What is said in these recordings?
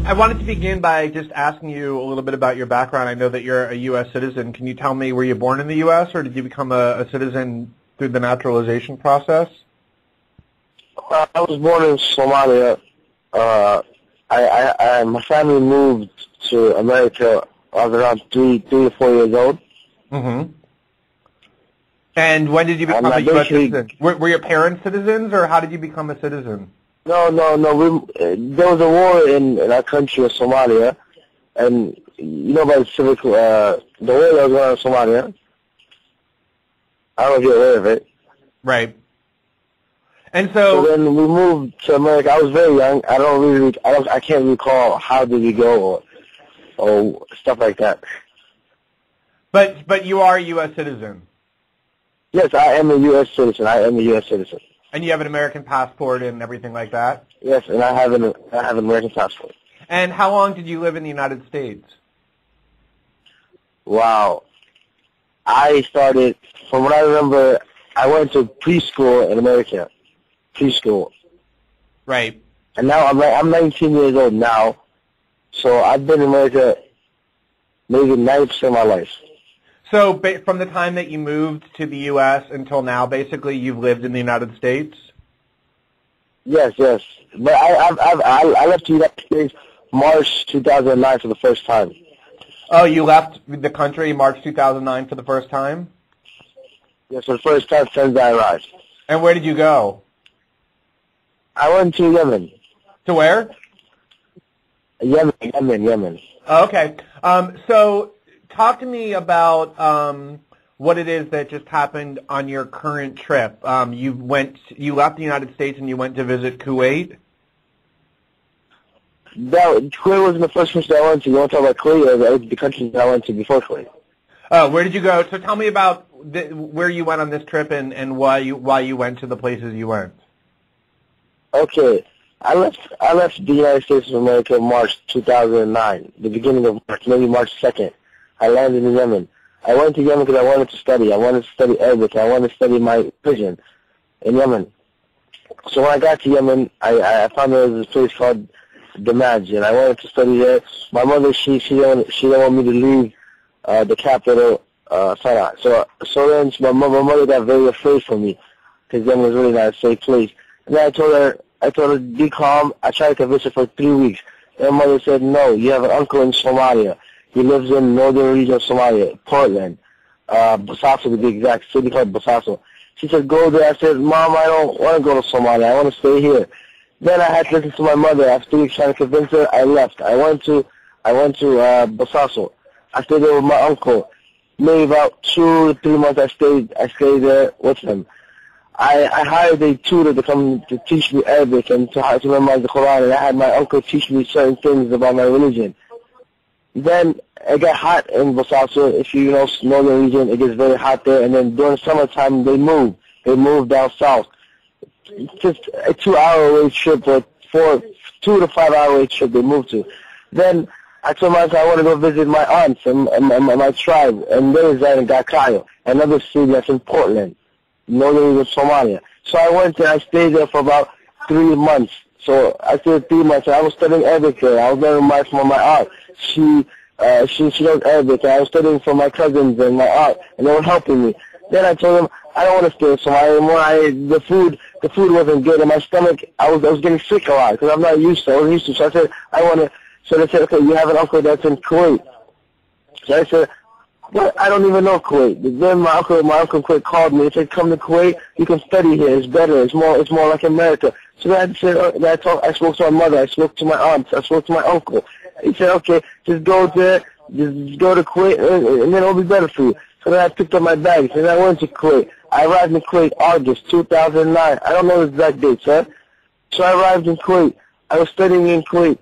I wanted to begin by just asking you a little bit about your background. I know that you're a U.S. citizen. Can you tell me, were you born in the U.S. or did you become a citizen through the naturalization process? I was born in Somalia. My family moved to America. I was around 3 to 4 years old. Mm-hmm. And when did you become a U.S. citizen? Were your parents citizens, or how did you become a citizen? No. There was a war in our country, of Somalia, and you know about the war that was going on in Somalia. I don't know if you're aware of it. Right. And so then we moved to America. I was very young. I can't recall how did we go or stuff like that. But you are a U.S. citizen. Yes, I am a U.S. citizen. And you have an American passport and everything like that? Yes, and I have an American passport. And how long did you live in the United States? Wow. I started, from what I remember, I went to preschool in America. Preschool. Right. And now I'm 19 years old now, so I've been in America maybe 90% of my life. So from the time that you moved to the U.S. until now, basically you've lived in the United States? Yes. But I left the United States March 2009 for the first time. Oh, you left the country March 2009 for the first time? Yes, for the first time since I arrived. And where did you go? I went to Yemen. To where? Yemen. Oh, okay. So talk to me about what it is that just happened on your current trip. You left the United States and you went to visit Kuwait? Kuwait wasn't the first country I went to. You want to talk about Kuwait or the countries that I went to before Kuwait? Oh, where did you go? So tell me about where you went on this trip and why you went to the places you went. Okay. I left the United States of America March 2009, the beginning of March, maybe March 2nd. I landed in Yemen. I went to Yemen because I wanted to study. I wanted to study Arabic. I wanted to study my Persian in Yemen. So when I got to Yemen, I found there was this place called Damaj, and I wanted to study there. My mother, she didn't want me to leave the capital, Sana'a. So then my mother got very afraid for me because Yemen was really not a safe place. And then I told her, be calm. I tried to convince her for 3 weeks. And my mother said, no, you have an uncle in Somalia. He lives in northern region of Somalia, Portland, Bosaso to be exact, city called Bosaso. She said, go there. I said, Mom, I don't want to go to Somalia. I want to stay here. Then I had to listen to my mother. After 3 weeks trying to convince her, I left. I went to Bosaso. I stayed there with my uncle. Maybe about 2 to 3 months I stayed there with him. I hired a tutor to come to teach me Arabic and to memorize the Quran, and I had my uncle teach me certain things about my religion. Then it got hot in Bosaso. If you know northern region, it gets very hot there. And then during summertime, they move. They move down south. It's just a 2-hour away trip, or 2 to 5 hour away trip they moved to. Then I told myself I want to go visit my aunts and my tribe, and they reside in Gakayo, another city that's in Portland, northern region of Somalia. So I went there. I stayed there for about 3 months. So I stayed 3 months. And I was studying Arabic there. I was learning from my aunt. She knows Arabic, and I was studying from my cousins and my aunt, and they were helping me. Then I told them I don't want to stay in Somalia anymore. The food wasn't good, and my stomach, I was getting sick a lot because I'm not used to it. I wasn't used to it. So I said I want to. So they said, okay, you have an uncle that's in Kuwait. So I said, well, I don't even know Kuwait. Then my uncle in Kuwait called me and said, come to Kuwait. You can study here. It's better. It's more like America. So then I said, I spoke to my mother. I spoke to my aunts. I spoke to my uncle. He said, okay, just go there, just go to Kuwait, and then it'll be better for you. So then I picked up my bags, and I went to Kuwait. I arrived in Kuwait August 2009. I don't know the exact date, sir. So I arrived in Kuwait. I was studying in Kuwait.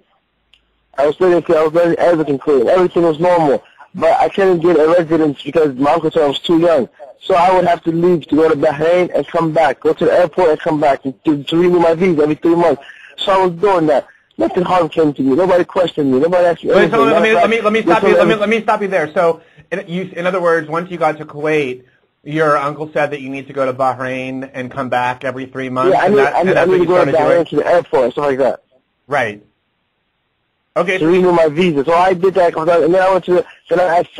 I was learning Arabic in Kuwait. Everything was normal. But I couldn't get a residence because my uncle said I was too young. So I would have to leave to go to Bahrain and come back, go to the airport and come back to renew my visa every 3 months. So I was doing that. Nothing harm came to me. Nobody questioned me. Nobody asked me anything. So let me stop you there. So, in other words, once you got to Kuwait, your uncle said that you need to go to Bahrain and come back every 3 months. Yeah, I need to go to Bahrain to the airport and stuff like that. Right. Okay. to renew my visa. So I did that, and then I went to, then I asked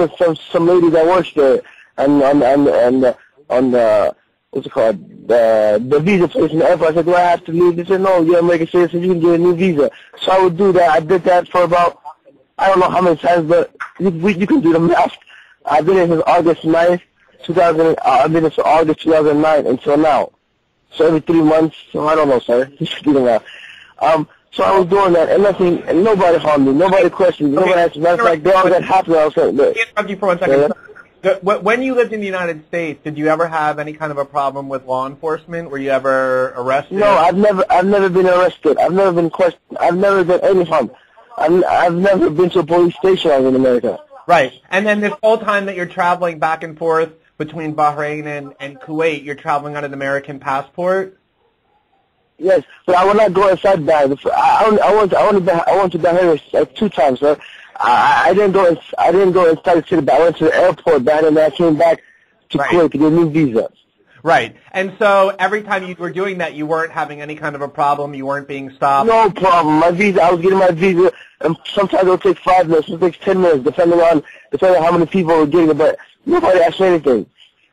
some lady that works there, and on the what's it called, the visa place in the airport. I said, do I have to leave? They said, no, you're American citizen, you can get a new visa. So I would do that. I did that for about, I don't know how many times, but you can do the math. I've been here since August 9th, 2000. I've been here since August 2009 until now. So every 3 months. So I don't know, sir. Just do the math. So I was doing that, and nothing, and nobody harmed me. Nobody questioned me. Nobody asked me. Matter of fact, they all got happy. I was saying, let me interrupt you for 1 second. When you lived in the United States, did you ever have any kind of a problem with law enforcement? Were you ever arrested? No, I've never been arrested. I've never been questioned. I've never done any harm. I've never been to a police station out in America. Right. And then this whole time that you're traveling back and forth between Bahrain and Kuwait, you're traveling on an American passport? Yes, but I will not go inside Bahrain. I went to Bahrain like 2 times, sir. I didn't go inside the city, but I went to the airport, and then I came back to Kuwait to get a new visa. Right. And so every time you were doing that, you weren't having any kind of a problem? You weren't being stopped? No problem. My visa, I was getting my visa, and sometimes it would take 5 minutes, it takes 10 minutes, depending on how many people were getting it, but nobody asked me anything.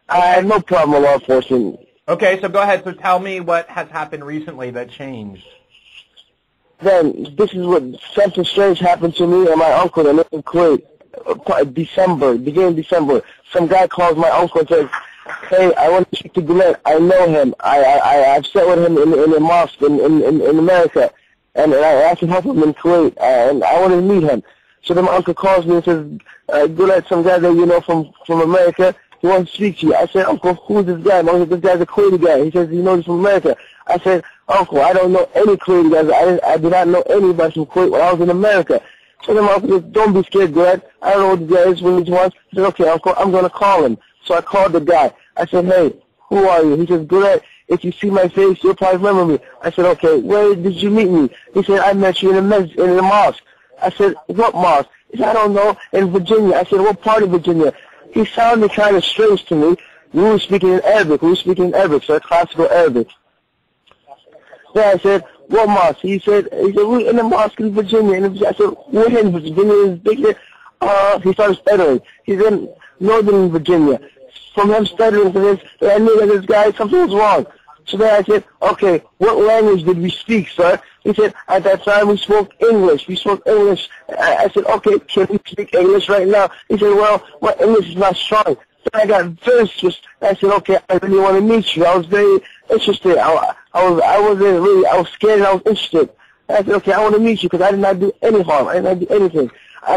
I had no problem with law enforcement. Okay, so go ahead. So tell me what has happened recently that changed. Then, this is what, something strange happened to me and my uncle that lived in Kuwait. Beginning of December. Some guy calls my uncle and says, hey, I want to speak to Guled. I know him. I've sat with him in a mosque in America. And I asked him to help him in Kuwait. And I wanted to meet him. So then my uncle calls me and says, Guled, some guy that you know from America, he wants to speak to you. I said, Uncle, who's this guy? Uncle, this guy's a Kuwaiti guy. He says, you know he's from America. I said, Uncle, I don't know any Kuwaiti guys. I did not know anybody from Kuwait when I was in America. So then my uncle said, don't be scared, Guled. I don't know what the guy is when he wants. I said, okay, Uncle, I'm going to call him. So I called the guy. I said, hey, who are you? He says, Guled, if you see my face, you'll probably remember me. I said, okay, where did you meet me? He said, I met you in the mosque. I said, what mosque? He said, I don't know, in Virginia. I said, what part of Virginia? He sounded kind of strange to me. We were speaking in Arabic. So classical Arabic. Then I said, what mosque? He said, we're in the mosque in Virginia. I said, we're in Virginia. Is big here. He started stuttering. He's in Northern Virginia. From him stuttering to this, I knew that this guy, something was wrong. So then I said, okay, what language did we speak, sir? He said, at that time we spoke English. I said, okay, can we speak English right now? He said, well, my English is not strong. Then I got very stressed. I said, okay, I really want to meet you. I was very interested. I was scared and I was interested. I said, okay, I want to meet you because I did not do any harm. I did not do anything.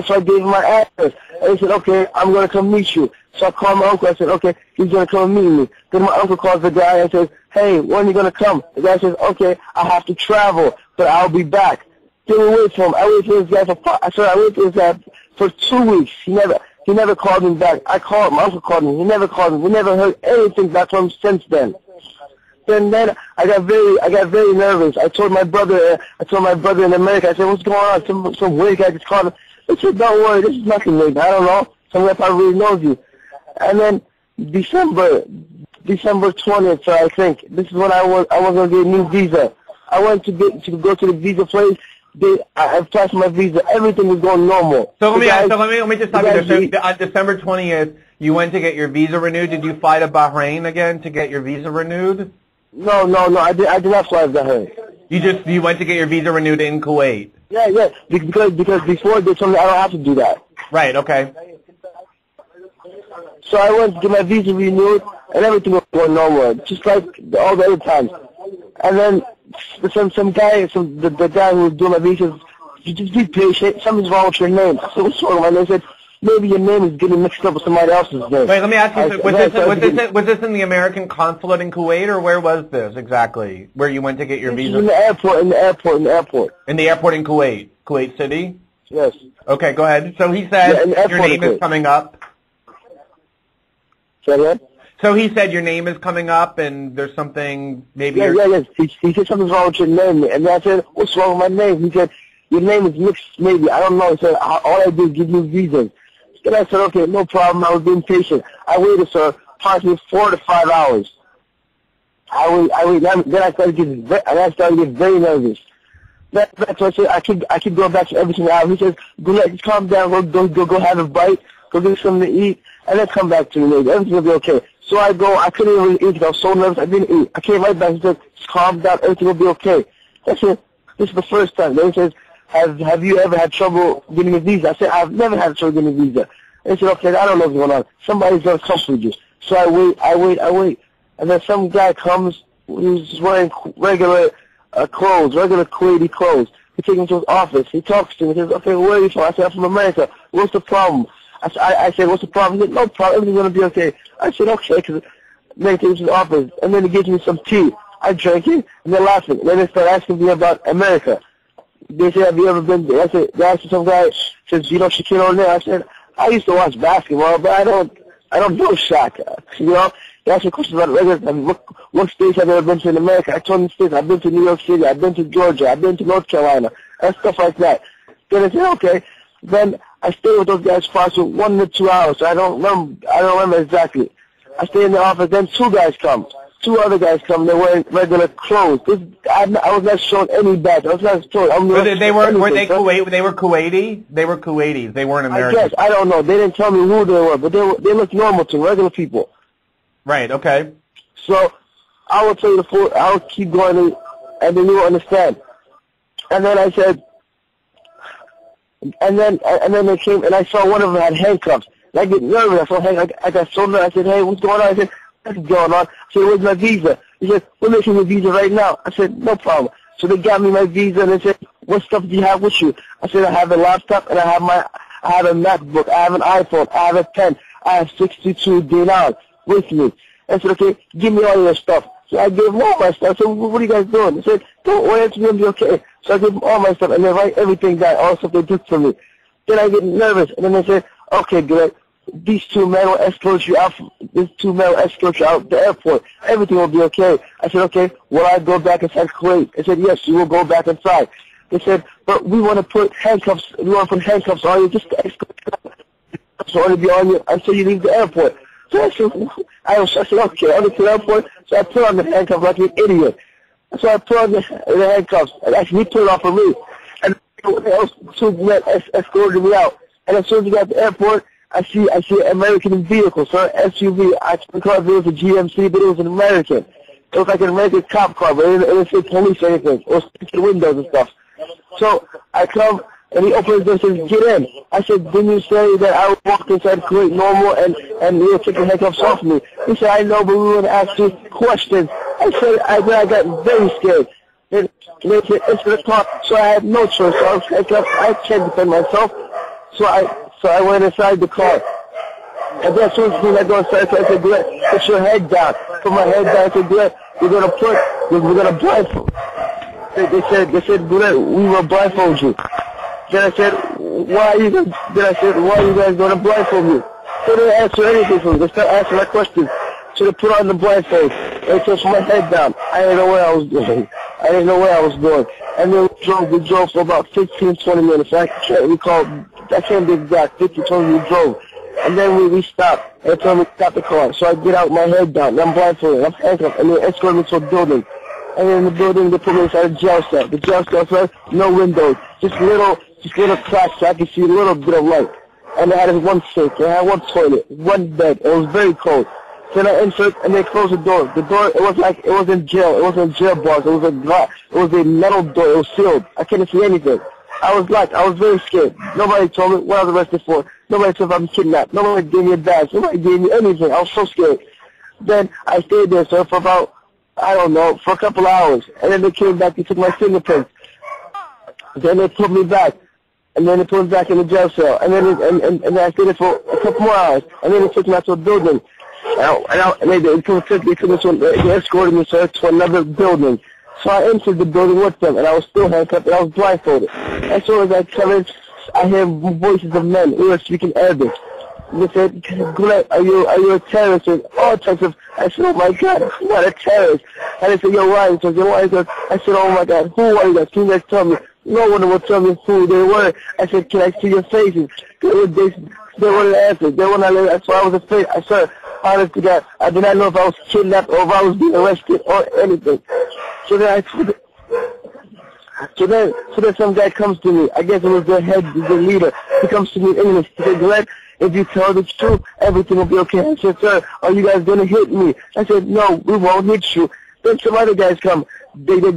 So I gave him my address. And he said, okay, I'm going to come meet you. So I called my uncle. I said, okay, he's going to come meet me. Then my uncle calls the guy and says, hey, when are you going to come? The guy says, okay, I have to travel, but I'll be back. Then we wait for him. I waited for this guy for 2 weeks. He never called me back. I called, my uncle called me. He never called me. We never heard anything back from him since then. Then I got very nervous. I told my brother in America, I said, what's going on? Some weird guy just called him. He said, don't worry, this is nothing, maybe. I don't know. Some guy probably really knows you. And then December 20th, I think, this is when I was going to get a new visa. I went to go to the visa place. I passed my visa. Everything was going normal. So let me just stop you there. So on December 20th, you went to get your visa renewed. Did you fly to Bahrain again to get your visa renewed? No. I did not fly to Bahrain. You went to get your visa renewed in Kuwait. Yeah. Because before they told me I don't have to do that. Right. Okay. So I went to get my visa renewed, and everything was going normal, just like all the other times. And then some guy, the guy who was doing my visa, just be patient. Something's wrong with your name. I said, what's wrong with my name? He said, maybe your name is getting mixed up with somebody else's name. Wait, let me ask you, was this in the American consulate in Kuwait, or where was this exactly? Where you went to get your visa? In the airport. In the airport in Kuwait? Kuwait City? Yes. Okay, go ahead. So he said your name is coming up. Say that? So he said your name is coming up, and there's something maybe. Yes. He said something's wrong with your name, and I said, "What's wrong with my name?" He said, "Your name is mixed, maybe. I don't know." He said, "All I do is give you visas." Then I said, "Okay, no problem." I was being patient. I waited, sir, approximately 4 to 5 hours. I waited. Then I started getting very nervous. That's what I said. I keep going back to every single hour. He says, Guled, just calm down, go have a bite, go get something to eat, and then come back to me, maybe. Everything will be okay. So I go, I couldn't even eat because I was so nervous, I didn't eat. I came right back and said, just calm down, everything will be okay. That's it. This is the first time. Then he says, have you ever had trouble getting a visa? I said, I've never had trouble getting a visa. They said, okay, I don't know what's going on. Somebody's going to come for you. So I wait. And then some guy comes who's wearing regular clothes, regular Kuwaiti clothes. He takes him to his office. He talks to me. He says, okay, where are you from? I said, I'm from America. What's the problem? I said, what's the problem? He said, no problem. Everything's going to be okay. I said, okay, because then he takes me to his office. And then he gives me some tea. I drank it, and they're laughing. Then they start asking me about America. They said, have you ever been there? I said, they asked some guy, says, you know Shaquille O'Neal? I said, I used to watch basketball, but I don't know Shaq. You know? They asked me questions about regular, what states have you ever been to in America? I told them states. I've been to New York City. I've been to Georgia. I've been to North Carolina. And stuff like that. Then I said, okay. Then I stayed with those guys for 1 to 2 hours. So I don't remember exactly. I stayed in the office. Then two other guys come. They're wearing regular clothes. I was not shown any badge. I was not told. Were they Kuwait? They were Kuwaiti. They were Kuwaitis. They weren't Americans. I guess. I don't know. They didn't tell me who they were, but they looked normal to me, regular people. Right. Okay. So I will tell you I will keep going, and then you will understand. And then I said, and then they came, and I saw one of them had handcuffs. And I get nervous. I got so nervous. I said, hey, what's going on? I said, what's going on? I said, where's my visa? He said, we're making your visa right now. I said, no problem. So they got me my visa, and they said, what stuff do you have with you? I said, I have a laptop, and I have a MacBook, I have an iPhone, I have a pen, I have 62 dinars with me. I said, okay, give me all your stuff. So I gave them all my stuff. So what are you guys doing? They said, don't worry, it's going to be okay. So I gave them all my stuff, and they write everything down, all the stuff they took from me. Then I get nervous, and then they said, okay, good. These two men will escort you out. These two men will escort you out the airport. Everything will be okay. I said, okay, will I go back inside Kuwait? I said, yes, you will go back inside. They said, but we want to put handcuffs. We want to put handcuffs on you just to escort you. So I want to be on you until you leave the airport. So I said, okay, I'll get to the airport. So I put on the handcuffs like an idiot. So I put on the handcuffs. And actually, he put it on for me. And two men escorted me out. And as soon as we got to the airport, I see an American vehicle, so an SUV. I thought it was a GMC, but it was an American. It was like an American cop car, but it didn't say police or anything. It was the windows and stuff. So I come, and he opens the door and says, get in. I said, didn't you say that I walked inside Kuwait normal and you were taking handcuffs off me? He said, I know, but we were going to ask you questions. I said, I got very scared. And they said, it's the car, so I had no choice. So I can't defend myself. So I went inside the car. And then as soon as I go inside, I said, Guled, put your head down. Put my head down. I said, Guled, we're going to blindfold. They said, Guled, we will blindfold you. Then I said, why are you guys going to blindfold me? They didn't answer anything for me. They started asking my questions. So they put on the blindfold. They took my head down. I didn't know where I was going. And then we drove for about 15, 20 minutes. I can't be exact, 15, 20 minutes we drove. And then we stopped. They told me to stop the car. So I get out, my head down, and I'm blindfolded, I'm handcuffed, and they escort me to a building. And in the building, they put me inside a jail cell. The jail cell, no windows, just little cracks so I could see a little bit of light. And they had one sink, they had one toilet, one bed. It was very cold. Then I entered, and they closed the door. The door, it wasn't jail. It wasn't jail bars. It was a glass. It was a metal door. It was sealed. I couldn't see anything. I was very scared. Nobody told me what I was arrested for. Nobody told me I'm kidnapped. Nobody gave me a badge. Nobody gave me anything. I was so scared. Then I stayed there, sir, for about, for a couple hours. And then they came back. They took my fingerprints. Then they put me back. And then they put me back in the jail cell. And then I stayed there for a couple more hours. And then they took me out to a building. And they escorted me, sir, to another building. So I entered the building with them, and I was still handcuffed, and I was blindfolded. As soon as I come in, I hear voices of men who were speaking Arabic. They said, Guled, are you a terrorist? And all types of, I said, oh my God, I'm not a terrorist. And they said, you're right. So I said, oh my God, who are you guys? Can you guys tell me? No one will tell me who they were. I said, can I see your faces? They wouldn't answer. They wouldn't answer. That's why I was afraid. I said, honest to God, I did not know if I was kidnapped or if I was being arrested or anything. So then So then some guy comes to me. I guess it was the leader. He comes to me in English. He said, Glenn, if you tell the truth, everything will be okay. I said, sir, are you guys going to hit me? I said, no, we won't hit you. Then some other guys come. They put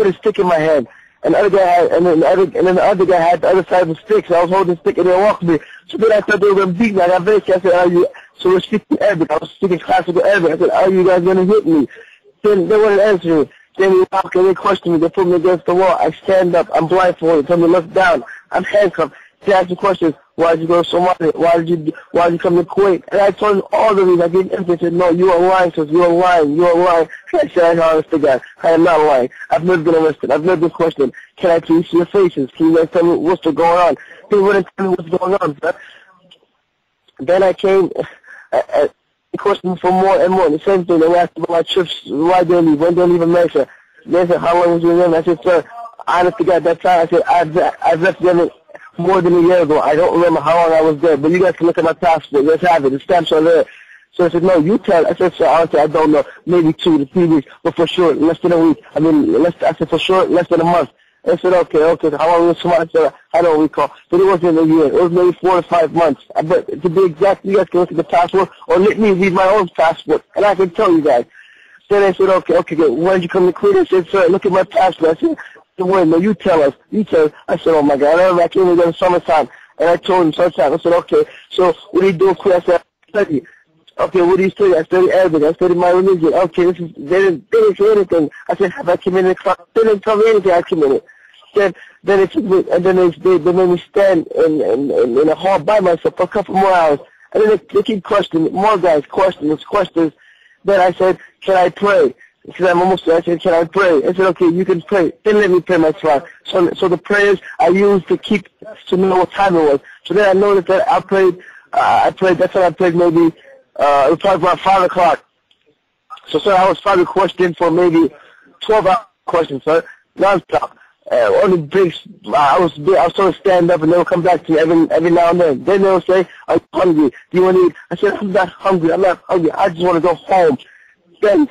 a stick in my hand. And the other guy had, and then the other guy had the other side of the stick. So I was holding the stick and they walked me. So then I thought they were going to beat me. I got very scared. I said, are you? So we're speaking Arabic. I was speaking classical Arabic. I said, are you guys going to hit me? Then they wouldn't answer me. Then we walk and they question me. They put me against the wall. I stand up. I'm blindfolded. Tell me to look down. I'm handcuffed. They ask me questions. Why did you go to Somalia? Why did you come to Kuwait? And I told them all the reasons. I gave them. They said, no, you are lying, sir. You are lying. You are lying. I said, I'm honest to God. I am not lying. I've never been arrested. I've never been questioned. Can I please see your faces? Can you guys tell me what's going on? They wouldn't tell me what's going on, sir. Then I came. They questioned me for more and more. The same thing. They asked about my trips. Why did I leave? When did I leave America? They said, how long was you in Yemen? I said, sir, honest to God, that time. I said, I've left Yemen more than a year ago. I don't remember how long I was there, but you guys can look at my passport. Let's have it. The stamps are there. So I said, no, you tell. I said, sir, honestly, I don't know. Maybe 2 to 3 weeks, but for sure, less than a week. I said, for sure, less than a month. I said, okay. How long was Somalia? I said, I don't recall. But it wasn't a year. It was maybe 4 to 5 months. But to be exact, you guys can look at the passport or let me read my own passport, and I can tell you guys. Then I said, okay, good. When did you come to Kuwait? I said, sir, look at my passport. I said, wait, no, you tell us. I said, oh my God, I remember I came here in the summertime, and I told him summertime. I said, okay, so what do you do in Kuwait? I said, I study. Okay, what do you study? I study Arabic. I study my religion. Okay, they didn't say anything. I said, have I committed a crime? They didn't tell me anything I committed. Then they took me, and then they made me stand in a hall by myself for a couple more hours. And then they keep questioning, more guys questions. Then I said, can I pray? Because I'm almost there. I said, can I pray? I said, okay, you can pray. Then let me pray my salah. So the prayers I used to know what time it was. So then I noticed that I prayed, that's when I prayed maybe, it was probably about 5 o'clock. So sir, I was probably questioned for maybe 12 hours questions, sir, non-stop. Only breaks, I was sort of stand up and they would come back to me every now and then. Then they would say, are you hungry? Do you want to eat? I said, I'm not hungry. I just want to go home. Then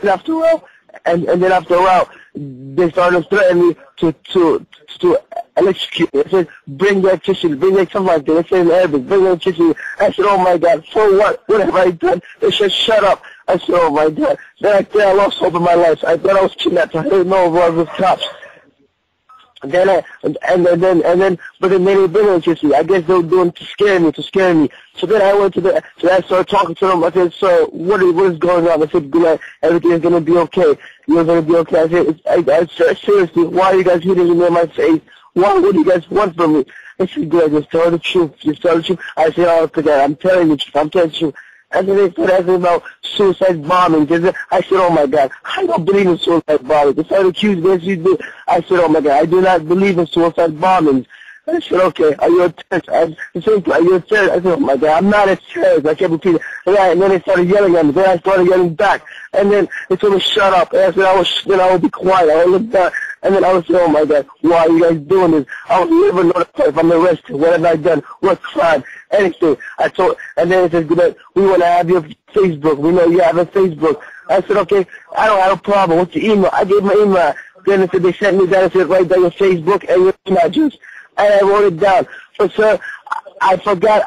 after a while, they started threatening me to electrocute me. They said, bring electricity, something like that. They said in Arabic, bring electricity. I said, oh my God, for what? What have I done? They said, shut up. I said, oh my God. Then I lost hope in my life. I thought I was kidnapped. I didn't know if I was cops. But then they didn't bring electricity. I guess they were doing to scare me. So then I went so I started talking to them. I said, sir, what is going on? I said, good, everything is going to be okay. You're going to be okay. I said, seriously, why are you guys hitting me in my face? What do you guys want from me? I said, good, just tell the truth. I said, oh, God, I'm telling the truth. And then they started asking about suicide bombings. I said, oh my God, I don't believe in suicide bombings. They started accusing me. I said, oh my God, I do not believe in suicide bombings. I said, okay, are you a terrorist? Are you a terrorist? I said, oh my God, I'm not a terrorist. I kept repeating. And then they started yelling at me. Then I started yelling back. And then they told me, shut up. And I said, I would be quiet. I would look down. And then I was saying, oh my God, why are you guys doing this? I would never notify if I'm arrested. What have I done? What crime? Anything. And then it says, we want to have your Facebook. We know you have a Facebook. I said, okay, I don't have a problem. What's your email? I gave my email. Then they said, they sent me that. I said, write down your Facebook and your email address. And I wrote it down. But sir, I forgot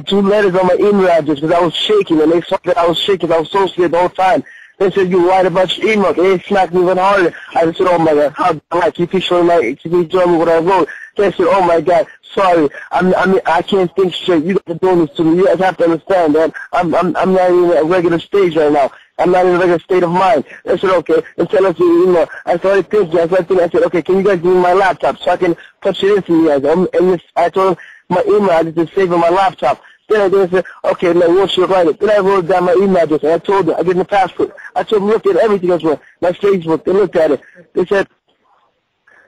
2 letters on my email address because I was shaking, and they saw that I was shaking. I was so scared the whole time. They said, you lied about your email. They smacked me even harder. I just said, oh my God, how do I keep showing me what I wrote? They said, oh my God, sorry. I can't think straight. You guys are doing this to me. You guys have to understand, man. I'm not in a regular stage right now. I'm not in a regular state of mind. I said, okay, and tell us your email. I started thinking. I said, okay, can you guys give me my laptop so I can touch it into you guys? And I told them my email address is saved on my laptop. Then I said, okay, now what should I write it? Then I wrote down my email address, and I told them, I gave them the passport. I told them, look at everything else, my Facebook. They looked at it. They said,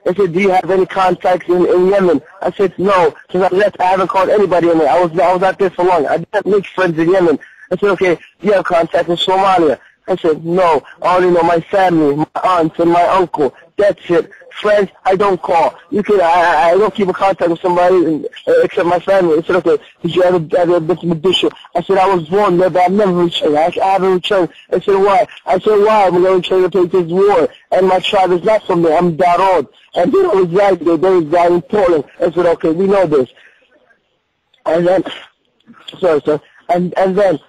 do you have any contacts in Yemen? I said, no, because I left. I haven't called anybody in there. I was out there for long. I didn't make friends in Yemen. I said, okay, do you have contacts in Somalia? I said, no, I only know my family, my aunts and my uncle. That's it. Friends, I don't call. I don't keep in contact with somebody except my family. They said, okay, did you ever been to Mogadishu? I said, I was born there, but I've never returned. I haven't returned. I said, why? I said, why? I'm going to return to take this war. And my tribe is not from there. I'm Darod. And they don't reside there. They reside in Poland. I said, okay, we know this. And then, sorry, sir. And then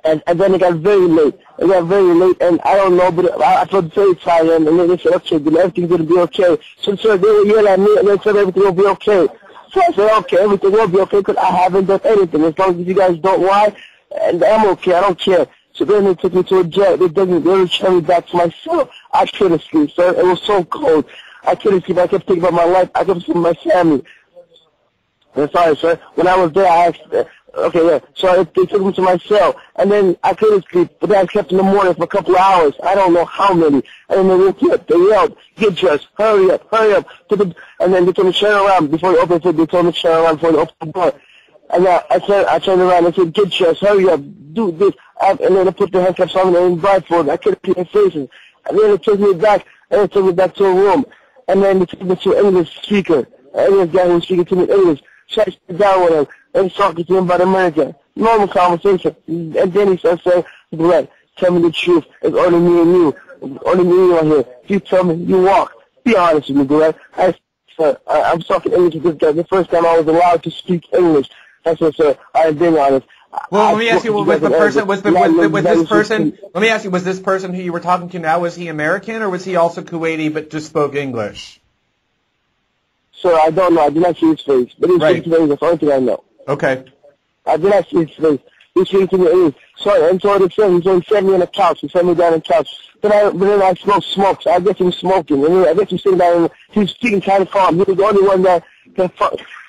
it got very late. It got very late, and I don't know, but I felt very tired, and they said, okay, then everything's going to be okay. So they were yelling at me, and they said everything will be okay. So I said, okay, everything will be okay, because I haven't done anything. As long as you guys don't lie, and I'm okay, I don't care. So then they took me to a jail. They returned me back to my cell. I couldn't sleep, sir. It was so cold. I couldn't sleep. I kept thinking about my life. I kept thinking about my family. I'm sorry, sir. When I was there, I asked... Okay, yeah. So they took me to my cell, and then I couldn't sleep, but then I slept in the morning for a couple of hours. I don't know how many. And then they woke me up. They yelled, get dressed, hurry up, hurry up. And then they told me to turn around before they opened the door. They told me to turn around before they opened the door. And I turned around and said, get dressed, hurry up, do this. And then they put the handcuffs on me and blindfolded. I couldn't see their faces. And then they took me back, to a room. And then they took me to an English speaker, an English guy who was speaking to me in English. So I sat down with him and talking to him about America. Normal conversation. And then he started saying, Guled, tell me the truth. It's only me and you. Only me and you are here. If you tell me, you walk. Be honest with me, Guled. I'm talking English with this guy. The first time I was allowed to speak English. I said, sir, I'm being honest. Well, let me ask you, was this person who you were talking to now, was he American or was he also Kuwaiti but just spoke English? Sir, I don't know. I did not see his face. But he was speaking to me English. That's the only thing I know. Okay. I did not see his face. He was speaking to me English. So, and so they said, he sat me on the couch. He sat me down on the couch. Then I smoked smoke. So I guess he was smoking. And I guess he was sitting down and he was speaking kind of calm. He was the only one that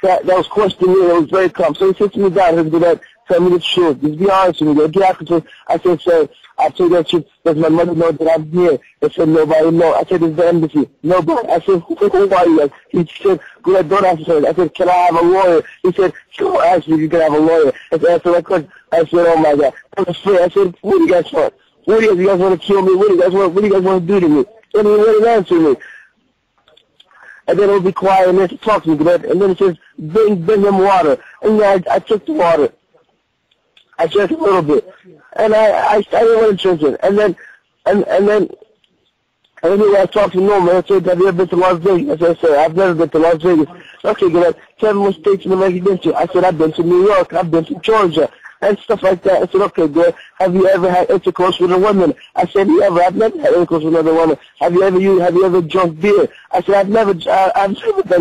was questioning me and it was very calm. So he sits me down and he said, tell me the truth. Just be honest with me. Get after the I said, sir, I told you the truth. Does my mother know that I'm here? They said, nobody knows. I said, it's the embassy. Nobody. I said, who are you? He said, Guled, don't ask me. I said, can I have a lawyer? He said, don't ask me if you can have a lawyer. I said, answer that question. I said, oh my God. I was afraid. I said, what do you guys want? What do you guys want to kill me? What do you guys want to do to me? And he wouldn't answer me. And then it would be quiet and then he talked to me, Guled. And then he says, bring him water. And then I took the water. I drank a little bit, and I didn't want to drink it. And then I talked to Norman. I said, have you ever been to Las Vegas? I said, sir, I've never been to Las Vegas. Okay, Guled, tell me what states in America you've been to. I said, I've been to New York. I've been to Georgia, and stuff like that. I said, okay, Guled, have you ever had intercourse with a woman? I said, I've never had intercourse with another woman. Have you ever drunk beer? I said, I've never done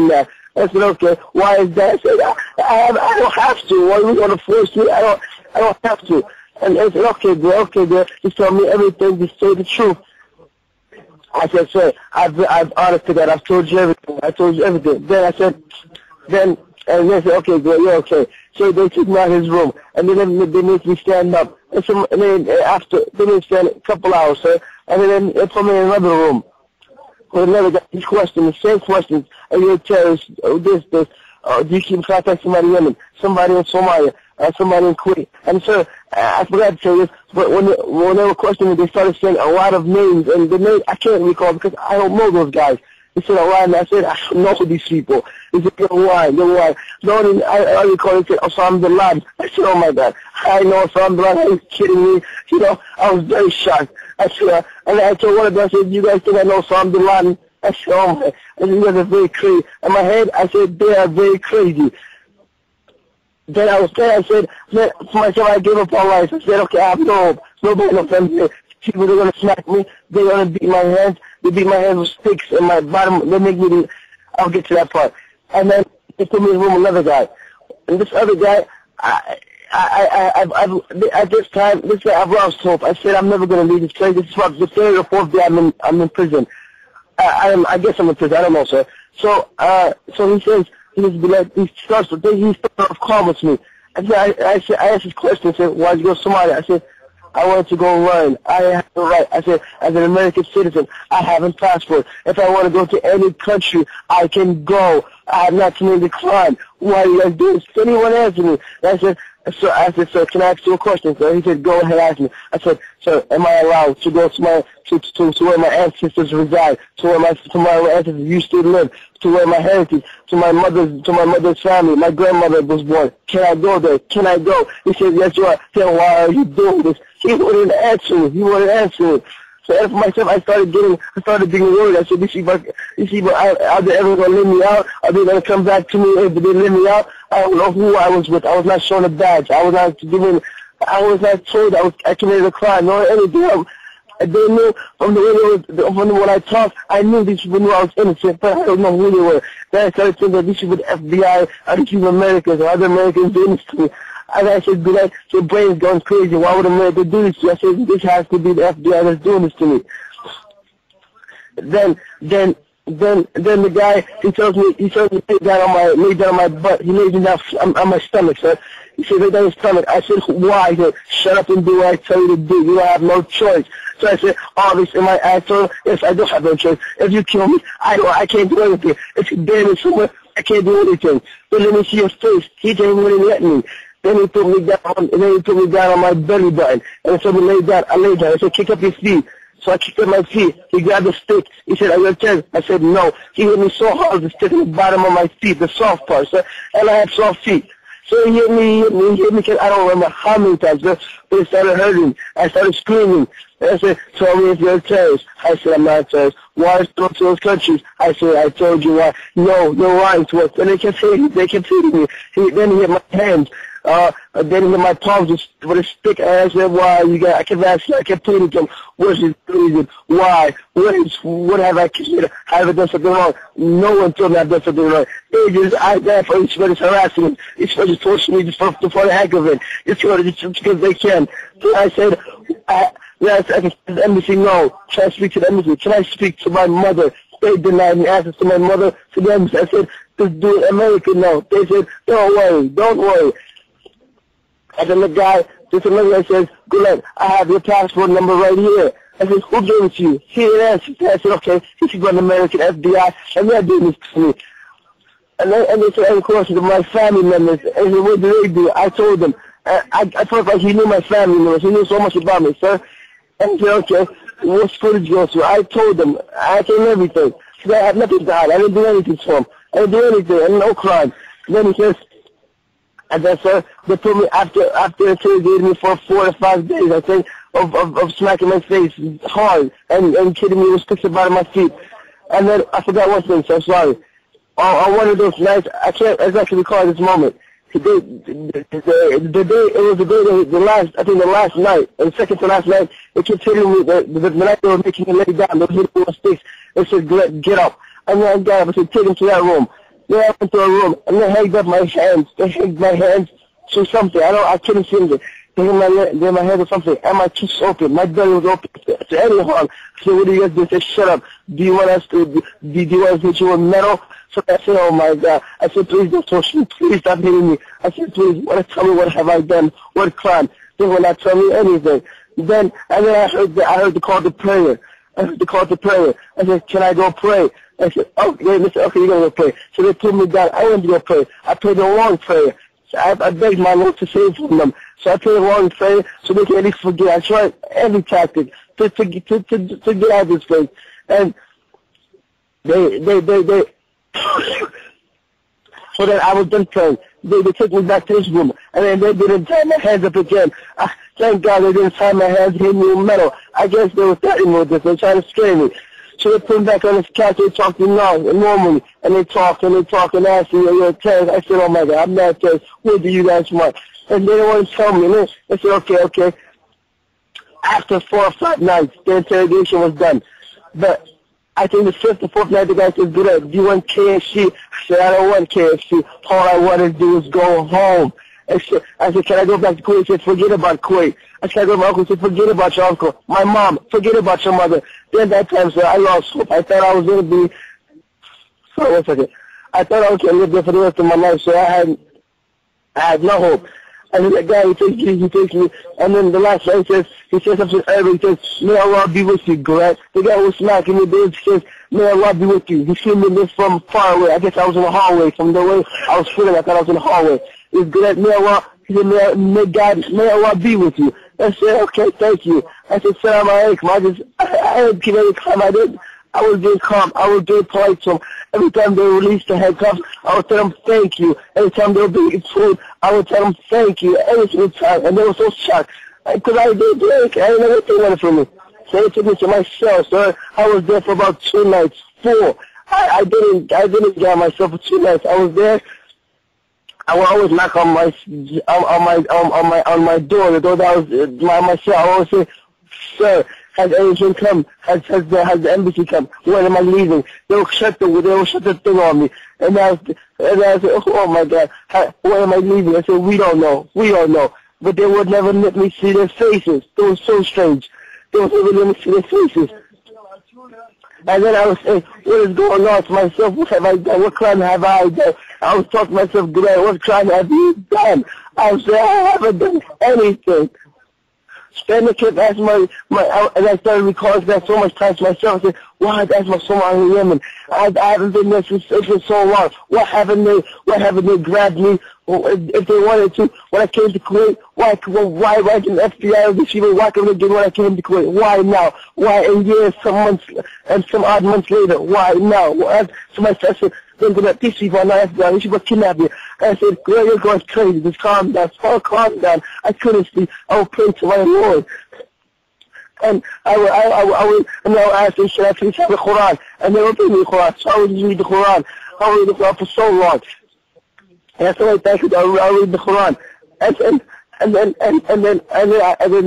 that. I said, okay, why is that? I said, I don't have to. Why are you going to force me? I don't have to. And I said, okay, Guled, just tell me everything, just say the truth. I said, sir, I've honest to that. I've told you everything. I told you everything. Then I said, and they said, okay, Guled, you're okay. So they took me out of his room, and then they made me stand up. And then after, they made me stand a couple hours, sir, and then they put me in another room. With another guy, these questions, the same questions. Are you a terrorist? This. Do you keep in contact with somebody in Yemen? Somebody in Somalia? Somebody in Kuwait? And sir, I forgot to say this, but when they were questioning me, they started saying a lot of names, and the name I can't recall because I don't know those guys. They said a lot, and I said, I don't know these people. They said, you're lying. No, I recall they said, Osama bin Laden. I said, oh my God, I know Osama bin Laden. Are you kidding me? You know, I was very shocked. I said, and I told one of them, I said, you guys think I know Osama bin Laden? I said, oh my, I said, you guys are very crazy. In my head, I said, they are very crazy. Then I was there, I said, for myself, I gave up on life. I said, okay, I have no hope. Nobody, no family. People are going to smack me. They're going to beat my hands. They beat my hands with sticks and my bottom. They make me, I'll get to that part. And then they put me in a room with another guy. And this other guy, at this time, I've lost hope. I said, I'm never going to leave this place. This is about the third or fourth day I'm in prison. I guess I'm in prison. I don't know, sir. So he says, he starts to calm me. I asked his question. I said, why'd you go to Somalia? I said, I wanted to go learn. I have the right. I said, as an American citizen, I have a passport. If I want to go to any country, I can go. I have not committed a crime. Why do you guys do this? Anyone answer me? And I said, So I said, sir, can I ask you a question, sir? He said, go ahead, ask me. I said, sir, am I allowed to go to where my ancestors reside, to where my ancestors used to live, to where my heritage, to my mother's family, my grandmother was born? Can I go there? Can I go? He said, yes, you are. I said, why are you doing this? He wouldn't answer me. He wouldn't answer me. So as for myself, I started being worried. I said, are they ever going to let me out? Are they going to come back to me if they let me out? I don't know who I was with. I was not shown a badge. I was not told I committed a crime or anything. They knew from when I talked, I knew these people knew I was innocent, but I don't know who they were. Then I started thinking that these people, the FBI, other people Americans, or other Americans doing this to me. And I said, your brain's going crazy. Why would America do this to you? I said, this has to be the FBI that's doing this to me. Then the guy, he tells me lay down on my butt. He lays me down on my stomach, sir. He said, lay down on his stomach. I said, why? He said, shut up and do what I tell you to do. You don't have no choice. So I said, obviously, I told him, yes, I do have no choice. If you kill me, I can't do anything. If you bury me somewhere, I can't do anything. But let me see your face. He didn't really let me. Then he put me down on my belly button. And so we laid down. I laid down. I said, kick up your feet. So I kicked up my feet. He grabbed a stick. He said, are you okay? I said, no. He hit me so hard, the stick in the bottom of my feet, the soft part, sir. And I had soft feet. So he hit me, because I don't remember how many times, but it started hurting. I started screaming. And I said, tell me if you're a terrorist. I said, I'm not a terrorist. Why are you going to those countries? I said, I told you why. No, you're lying to us. And they kept hitting me. Then he hit my hands. Then he hit my palms with a stick. And I said, why? I kept asking, I kept pleading to him, what's his reason? Why? What have I committed? Have I done something wrong? No one told me I've done something wrong. Each one is harassing me. Each one is torturing me just for the heck of it. Just because they can. So I said, yes, I can speak to the embassy. No. Can I speak to the embassy? Can I speak to my mother? They denied me access to my mother, to the embassy. I said, just do it American now. They said, don't worry. And then the guy, just another guy says, Guled, I have your passport number right here. I said, who gave it to you? He didn't answer. I said, okay, he should go to the American FBI, and they're doing this to me. And they said, of course, to my family members. And he said, what do they do? I told them. I felt like he knew my family members. He knew so much about me, sir. And he said, okay, what's footage go to? I told them. I told him everything. Because I had nothing to hide. I didn't do anything to him. I didn't do anything. And no crime. Then he says, and then, sir, they put me after interrogating me for 4 to 5 days, I think, of smacking my face hard and kidding me with sticks about my feet. And then I forgot one thing, so I'm sorry. On one of those nights, I can't exactly recall this moment. The last night, the second to last night, they kept hitting me, the night they were making me lay down, they were hitting me with sticks. They said, get up. And then I got up and said, take him to that room. Then I went to a room, and they hanged up my hands. They hanged my hands to something. I couldn't see anything. They hanged my hands to something, and my cheeks open. My belly was open to any harm. So what do you guys do? They said, shut up. Do you want us to hit you with metal? So I said, oh my God. I said, please don't touch me. Please stop hitting me. I said, please, tell me what have I done? What crime? They will not tell me anything. Then I heard the call to prayer. I said, can I go pray? I said, okay, they said, okay, you're going to go pray. So they put me down. I went to go pray. I prayed the wrong prayer. So I begged my Lord to save from them. So I prayed the wrong prayer so they can at least forget. I tried every tactic to get out of this place. And they so then I was done praying. They took me back to this room. And then they didn't tie my hands up again. Thank God they didn't tie my hands, hit me with metal. I guess they were threatening me with this. They were trying to scare me. So they put me back on this couch. They talked to me normally. And they talk and asked me, are you a terrorist? I said, oh my God, I'm not a terrorist. What do you guys want? And they didn't want to tell me. And they said, okay. After 4 or 5 nights, the interrogation was done. But I think the 5th or 4th night, the guy said, do you want KFC? I said, I don't want KFC. All I want to do is go home. I said, can I go back to Kuwait? He said, forget about Kuwait. I said, can I go to my uncle? He said, forget about your uncle. My mom, forget about your mother. Then that time, sir, I lost hope. I thought I was going to be, sorry, 1 second. I thought I was going to live there for the rest of my life, so I had no hope. And then that guy, he takes me, and then the last night he says something early, he says, may Allah be with you, Guled. The guy was smacking me, he says, may Allah be with you. He seen me from far away. I guess I was in the hallway. From the way I was feeling, I thought I was in the hallway. It's Guled, may Allah, He said, may Allah be with you. I said, okay, thank you. I said, Salam alaikum. I didn't keep any calm. I was being calm. I was being polite to them. Every time they released the handcuffs, I would tell them thank you. Every time they were being food, I would tell them thank you. Every single time. And they were so shocked. Because I didn't drink. I didn't know what they wanted from me. So they took me to my cell. So I was there for about 2 nights, 4. I didn't get myself for 2 nights. I was there. I would always knock on my door, the door that was my cell. I always say, sir, has anything come? Has the embassy come? When am I leaving? They will shut the thing on me. And I said, oh my God, when am I leaving? I said, we don't know. But they would never let me see their faces. It was so strange. They would never let me see their faces. And then I was saying, what is going on to myself? What have I done? What crime have I done? I was talking to myself, what crime have you done? I was saying, I haven't done anything. Then I kept asking and I started recalling that so much time to myself. I said, why that's my soul in Yemen? I haven't been there since so long. What haven't they grabbed me if they wanted to when I came to Kuwait? Why didn't the FBI receive it? Why couldn't they get when I came to Kuwait? Why now? Why in years, some months, and some odd months later? Why now? So I said, these people are not FBI. These people kidnap me. I said, girl, you're going crazy. Just calm down. Calm down. I couldn't sleep. I would pray to my Lord. And I would ask them, should I please have the Quran? And they would bring me the Quran. So I would read the Quran. I would read the Quran for so long. And that's why I thank you. I read the Quran. And then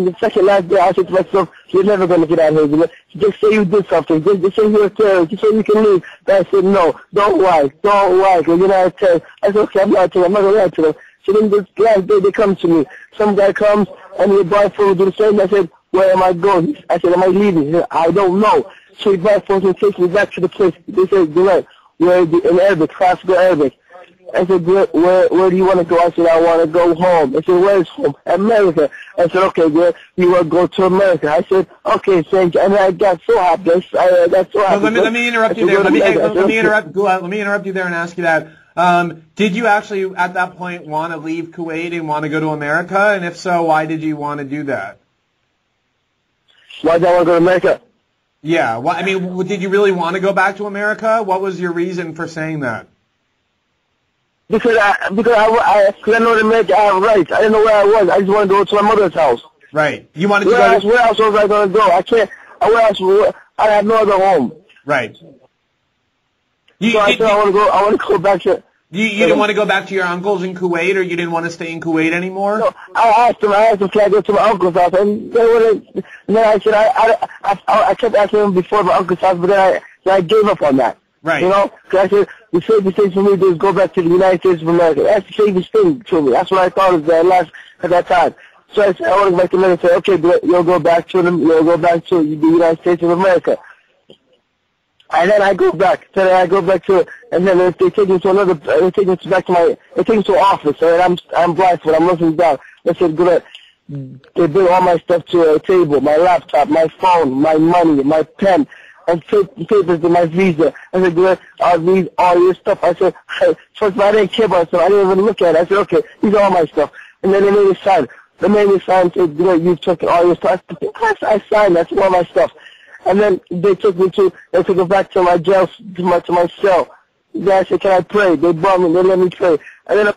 the second last day, I said to myself, you're never going to get out of here. Just say you did something. Just say you're a terrorist. Just say you can leave. And I said, no, don't lie, because you're not a terrorist. I said, okay, I'm not going to lie to them. So then this last day, they come to me. Some guy comes, and he blindfolded to do the same. I said, where am I going? I said, am I leaving? He said, I don't know. So he blindfolded and takes me back to the place. They said, Guled, in Arabic, classical Arabic. I said, where do you want to go? I said, I want to go home. I said, where's home? America. I said, okay, good. You want to go to America? I said, okay, thank you. And I got so happy. I got so happy. Let me interrupt you there. Let me interrupt you there and ask you that. Did you actually, at that point, want to leave Kuwait and want to go to America? And if so, why did you want to do that? Why did I want to go to America? Yeah. Well, I mean, did you really want to go back to America? What was your reason for saying that? Because I know in America I have rights. I didn't know where I was. I just wanted to go to my mother's house. Right. You wanted to where else was I going to go? I can't. Where else? I have no other home. Right. So I said I want to go back to. You didn't want to go back to your uncles in Kuwait, or you didn't want to stay in Kuwait anymore? No, I asked them, can I go to my uncle's house? And then I said, I kept asking them before my uncle's house, but then I gave up on that. Right. You know, because I said, the safest thing for me to do is go back to the United States of America. That's the safest thing to me. That's what I thought at that time. So I said, I want to go back to America. I said, okay, you'll go back to the United States of America. And then I go back. To it, and then they take me to they take me back to they take me to an office. And I'm blindfolded. I'm looking down. They said, good. They bring all my stuff to a table, my laptop, my phone, my money, my pen, and papers to my visa. I said, good. I'll read all your stuff. I said, hey, first of all, I didn't care about stuff. I didn't even look at it. I said, okay, these are all my stuff. And then they made me sign. They made me sign, said, good, you've taken all your stuff. I signed. That's all my stuff. And then they took me back to my jail, to my cell. Then I said, can I pray? They brought me, they let me pray. And then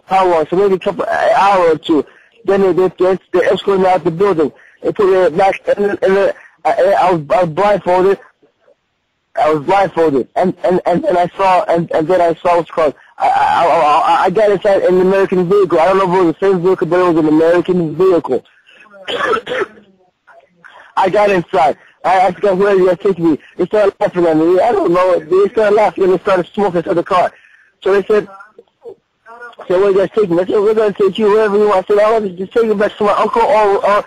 how long? So maybe an hour or two. Then they escorted me out the building. They put me back, and then I was blindfolded. And then I saw what's called. I got inside an American vehicle. I don't know if it was the same vehicle, but it was an American vehicle. I got inside. I asked them, where are you going to take me? They started laughing at me. I don't know. They started laughing and they started smoking inside the car. So they said, where are you going to take me? I said, we're going to take you wherever you want. I said, I want to just take you back to my uncle or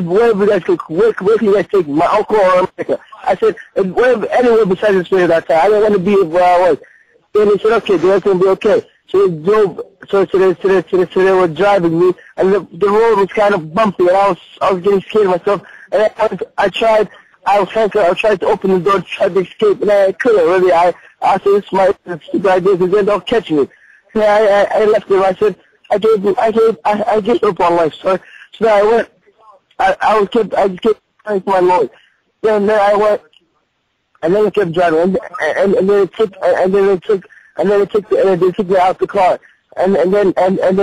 wherever you guys can. Where can you guys take me? My uncle or America? I said, anywhere besides this place that time. I didn't want to be where I was. Then they said, okay, then it's going to be okay. So they drove, so they were driving me, and the road was kind of bumpy, and I was getting scared of myself. And I tried to open the door, tried to escape, and I couldn't really. I said, it's my stupid idea, because they don't catch me. So I left them. I said, I gave up on life, sir. So then I went, I just kept trying for my Lord. Then I went, and then I kept driving, and then they took me out the car, and then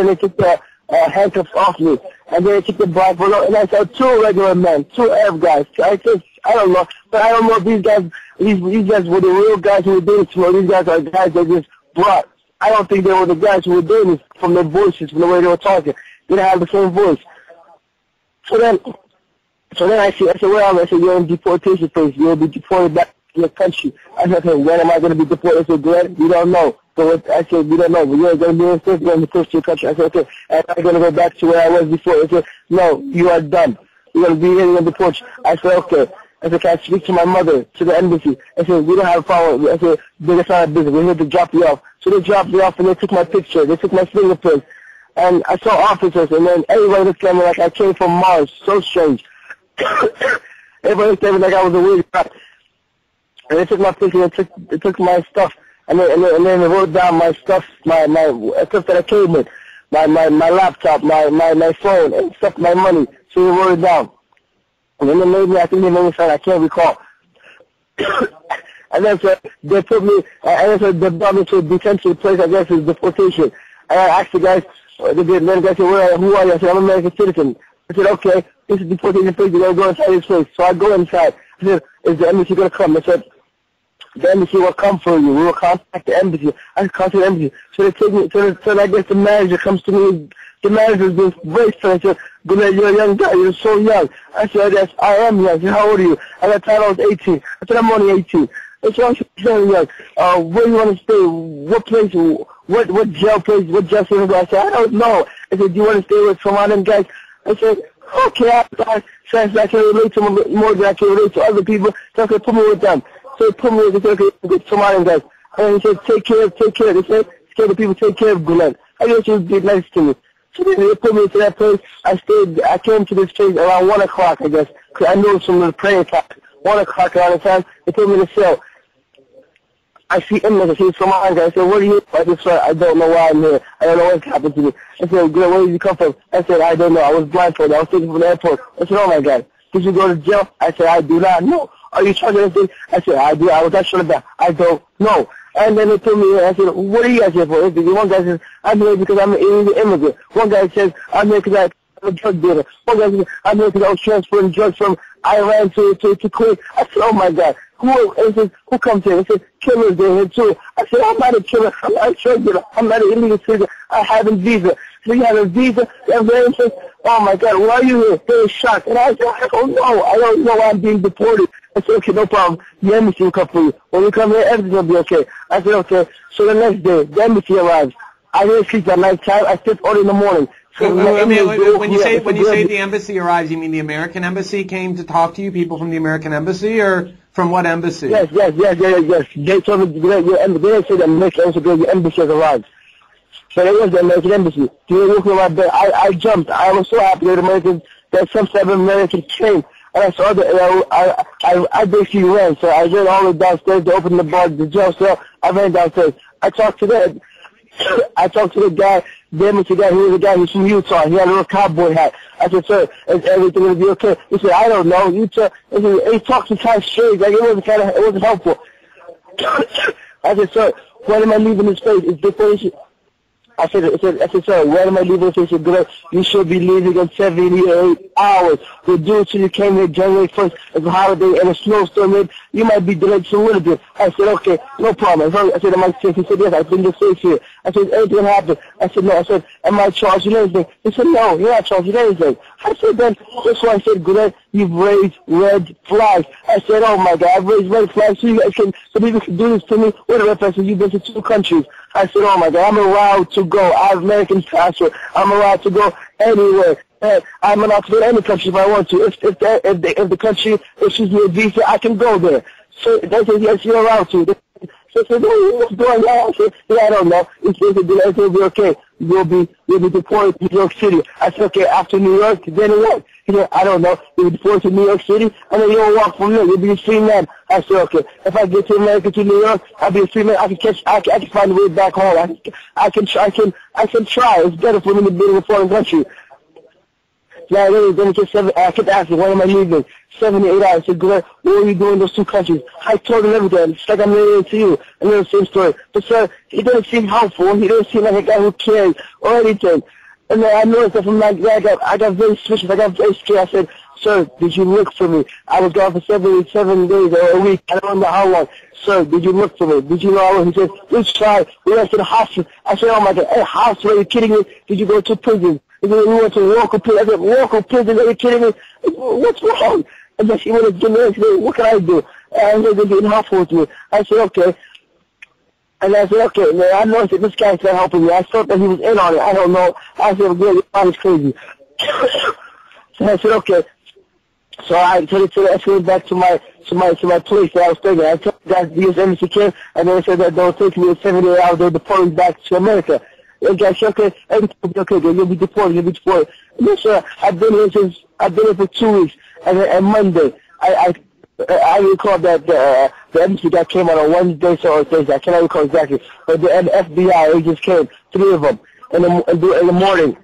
they took the handcuffs off me, and then they took the blindfold, and I saw two regular men, two Arab guys. I don't know, but I don't know if these guys were the real guys who were doing this, or these guys are guys that just brought. I don't think they were the guys who were doing this from their voices, from the way they were talking. They didn't have the same voice. So then I said, well, I said, you're in deportation phase. You'll be deported back to your country. I said, okay, when am I going to be deported? I said, Glenn, we don't know. I said, we don't know, but you're going to be in first, you're going to be pushed to your country. I said, okay, am I going to go back to where I was before? I said, no, you are done. You're going to be here, you're going to be deport you. I said, okay. I said, can I speak to my mother, to the embassy? I said, we don't have a problem. I said, that's not a business. We're here to drop you off. So they dropped me off, and they took my picture. They took my fingerprints. And I saw officers, and then everybody looked at me like I came from Mars. So strange. Everybody looked at me like I was a weird guy. And they took my picture, they took my stuff, and then they wrote down my stuff, my stuff that I came with, my laptop, my phone, and stuff, my money. So they wrote it down. And then I think they made me sign, I can't recall. And then so they put me, and then they brought me to a detention place, I guess it's deportation. And I asked the guys, the guy said, who are you? I said, I'm an American citizen. I said, okay, this is deportation place, you're going to go inside this place. So I go inside. I said, is the embassy going to come? I said, the embassy will come for you. We will contact the embassy. I contact the embassy. So they take me, so I guess the manager comes to me. The manager's been very funny. I said, Guled, you're a young guy. You're so young. I said, yes, I am young. I said, how old are you? At that time, I was 18. I said, I'm only 18. I said, I'm very young. Where do you want to stay? What place? What jail place? What jail station? I said, I don't know. I said, do you want to stay with some of them guys? I said, okay. I can relate to them more than I can relate to other people. So I said, put me with them. So they put me with some of them guys. And he said, take care. They said, the people take care of Guled. I guess you be nice to me. So they put me to that place. I came to this place around 1 o'clock, I guess, because I knew it was from the praying time. 1 o'clock around the time, they put me in the cell. I see inmates, I see Somali guys. I said, what are you? I said, sir, I don't know why I'm here. I don't know what's happened to me. I said, Guled, where did you come from? I said, I don't know. I was blindfolded. I was taken from the airport. I said, oh my God. Did you go to jail? I said, I do not know. Are you charged anything? I said, I do. I was actually back. I don't know. And then they put me in. I said, what are you guys here for? One guy says, I'm here because I'm an illegal immigrant. One guy says, I'm here because I'm a drug dealer. One guy says, I'm here because I was transferring drugs from Iran to Kuwait. I said, oh my God. Who comes here? He said, killers are here too. I said, I'm not a killer. I'm not a drug dealer. I'm not an illegal citizen. I have a visa. So you have a visa? You have an interest? Oh my God, why are you here? They were shocked. And I said, I don't know. I don't know why I'm being deported. I said, okay, no problem. The embassy will come for you. When you come here, everything will be okay. I said, okay. So the next day, the embassy arrives. I didn't sleep at night time. I slept early in the morning. So when you say the embassy arrives, you mean the American embassy came to talk to you? People from the American embassy, or from what embassy? Yes. They told me they didn't say the American embassy, the embassy has arrived. So it was the American embassy. They were looking at my bed. I jumped. I was so happy that some type of American came. And I saw that I basically ran. So I ran all the way downstairs to open the jail cell. I ran downstairs. I talked to the guy, the embassy guy. He was a guy who's from Utah. He had a little cowboy hat. I said, sir, is everything going to be okay? He said, I don't know. He talked some kind of strange. Like it wasn't helpful. I said, sir, when am I leaving this place? It's deportation. I said, sir, when am I leaving this place? He said, Guled, you should be leaving in 78 hours. The dude said you came here January 1st. It's a holiday and a snowstorm. You might be delayed just a little bit. I said, okay, no problem. I said, am I safe? He said, yes, I've been just safe here. I said, anything happened? I said, no. I said, am I charged with anything? He said, no, you're not charged with anything. I said, then, that's why I said, Guled, you've raised red flags. I said, oh my God, I've raised red flags so you guys so people can do this to me. What a red flag? So you've been to 2 countries. I said, oh my God, I'm allowed to go. I have American passport. I'm allowed to go anywhere. I'm allowed to go to any country if I want to. If the country issues me a visa, I can go there. So they said, yes, you're allowed to. So I said, what's going on? I said, yeah, I don't know. He said, everything will be okay. you'll be deported to New York City. I said, okay, after New York, then what? He said, I don't know. You'll be deported to New York City, and then you'll walk from there. You'll be a free man. I said, okay, if I get to America, to New York, I'll be a free man. I can find a way back home. I can try. It's better for me to be in a foreign country. Now, then I kept asking, when am I leaving? 7 to 8 hours. I said, Glenn, what are you doing in those two countries? I told him everything. It's like I'm relating to you. And then the same story. But, sir, he doesn't seem helpful. He doesn't seem like a guy who cares or anything. And then I noticed that from that guy, I got very suspicious. I got very scared. I said, sir, did you look for me? I was gone for 7 days or a week. I don't know how long. Sir, did you look for me? Did you know I was? He said, let's try. We went to the hospital. I said, oh, my God, hey, hospital, are you kidding me? Did you go to prison? He said, we went to local prison. I said, local prison, are you kidding me? What's wrong? And then she went to give me, she said, what can I do? And they said, get helpful with me. I said, okay. And I said, okay, man, I noticed that this guy's not helping me. I thought that he was in on it. I don't know. I said, well, your body's crazy. So I said, okay. So I escalated back to my place that I was staying at. I told the guys the U.S. Embassy came, and they said that they'll take me in 7 hours. They'll deport me back to America. And guys said, okay, everything will be okay, you'll be deported. And then, sir, I've been here for 2 weeks. And Monday, I recall that the embassy guy came on a Wednesday or Thursday. I cannot recall exactly. But the FBI agents came, 3 of them, in the morning.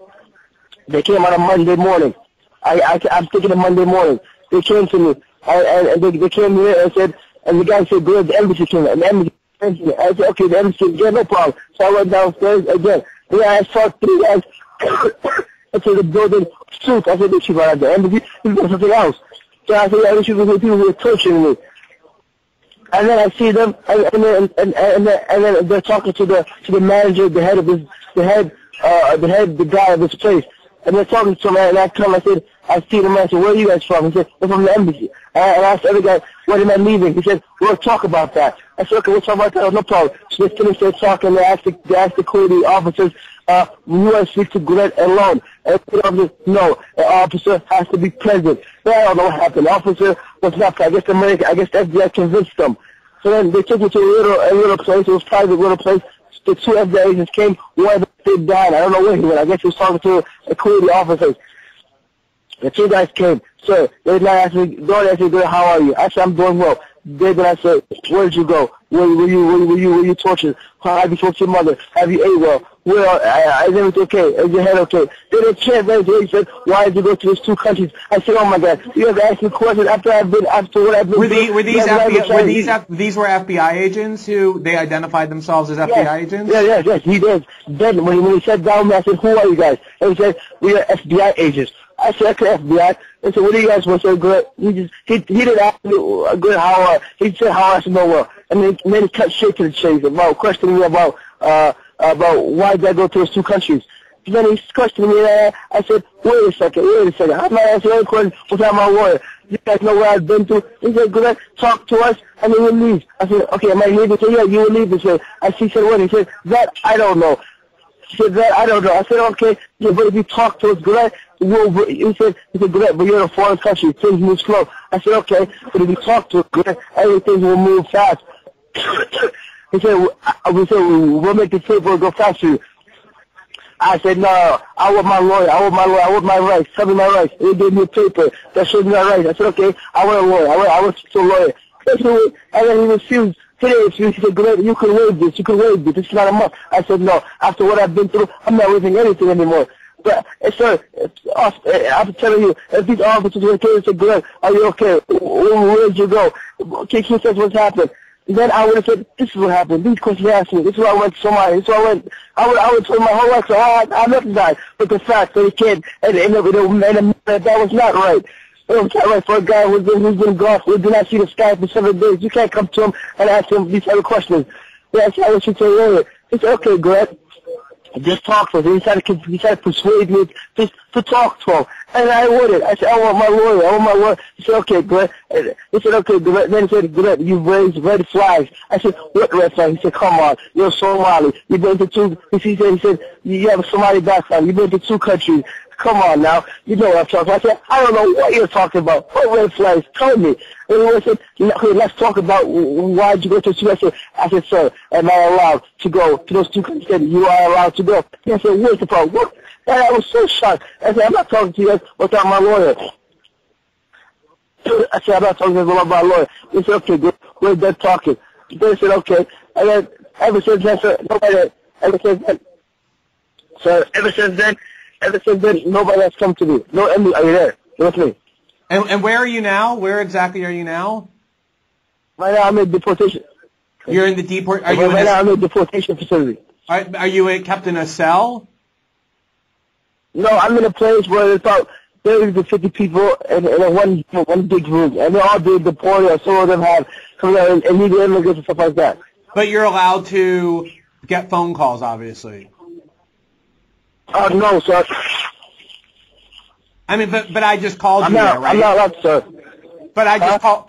They came on a Monday morning. I'm thinking of Monday morning. They came to me, and they came here and said, and the guy said, go, the embassy came, and the embassy came to me. I said, okay, the embassy came, yeah, no problem. So I went downstairs again. And then I saw 3 guys into the building, suits. I said, this should run out the embassy. This is something else. So I said, yeah, this should be people who are torturing me. And then I see them, and then they're talking to the manager, the guy of this place. And they're talking to him, and I told him, I said, I see the man. I said, where are you guys from? He said, we're from the embassy. And I asked the other guy, when am I leaving? He said, we'll talk about that. I said, okay, we'll talk about that. No problem. So they finished their talk, and they asked the Kuwaiti officers, we want to speak to Guled alone. And the officer, no, the officer has to be present. Then I don't know what happened. The officer was not, I guess the FBI convinced them. So then they took me to a little place. It was a private little place. The 2 FBI agents came, one of them stayed down. I don't know where he went. I guess he was talking to the Kuwaiti officers. The 2 guys came. Sir, they asked me, don't ask me, how are you? I said, I'm doing well. Then I said, where did you go? Were you tortured? How have you talked to your mother? Have you ate well? Well, is everything okay? Is your head okay? Then they changed right there. He said, why did you go to these 2 countries? I said, oh my God, you have to ask me questions after what I've been These were FBI agents who they identified themselves as FBI agents? Yes, he did. Then when he sat down, I said, who are you guys? And he said, we are FBI agents. I said, okay, FBI. I said, what do you guys want to say, good? He didn't ask me, good, how, he said, how I should know well. And then he cut straight to the chase about questioning me about why did I go to those 2 countries. And then he questioned me, and I said, wait a second. I'm not answering any questions without my lawyer. You guys know where I've been to? He said, good, talk to us, and then we'll leave. I said, okay, am I leaving? He said, yeah, you will leave this way. He said, what? He said, that, I don't know. He said, that, I don't know. I said, okay, yeah, but if you talk to us, good, he said, good, but you're in a foreign country. Things move slow. I said, okay, but if you talk to us, good, everything will move fast. He said, we'll make the paper go fast for you. I said, no, I want my lawyer. I want my rights. Tell me my rights. They gave me a paper that shows me my rights. I said, okay, I want a lawyer. I want to a lawyer. And then he refused. He said, Guled, you can waive this. This is not a month. I said, no. After what I've been through, I'm not waiving anything anymore. But, sir, I'm telling you, if these officers were came and said, Guled, are you okay? Where did you go? Okay, he says what's happened. Then I would have said, this is what happened. These questions asked me. This is why I went to Somalia. This is why I would tell my whole life, so I never died. But the fact that he can't, and that was not right. It was not right for a guy who's been gone, who did not see the sky for 7 days. You can't come to him and ask him these type of questions. That's how I should say earlier. He said, okay, Guled, just talk to him. He tried to persuade me to talk to him. And I wouldn't. I said, I want my lawyer. He said, okay, Guled. He said, okay, Guled. Then he said, Guled, you've raised red flags. I said, what red flags? He said, come on, you're Somali. You've been to 2, he said, you have a Somali background. You've been to 2 countries. come on now. You know what I'm talking about. I said, I don't know what you're talking about. What red flags? Tell me. And he said, okay, let's talk about why did you go to Sweden. I said, sir, am I allowed to go to those 2 countries? He said, you are allowed to go. He said, where's the problem? What? And I was so shocked. I said, I'm not talking to you without my lawyer. I said, I'm not talking to you without my lawyer. He said, okay, good. We're done talking. They said, okay. And then ever since then, sir, nobody, ever since then, sir, ever since then, nobody has come to me. No, Emily, are you there? You with me? And where are you now? Where exactly are you now? Right now, I'm in deportation. You're in the deport. Are you right now, I'm in a deportation facility. Are you kept in a cell? No, I'm in a place where there's about 30 to 50 people in a one big room, and they're all being deported. Or some of them have come out illegal immigrants and stuff like that. But you're allowed to get phone calls, obviously. No, sir. I mean, but I just called you there, right? I'm not allowed, sir. But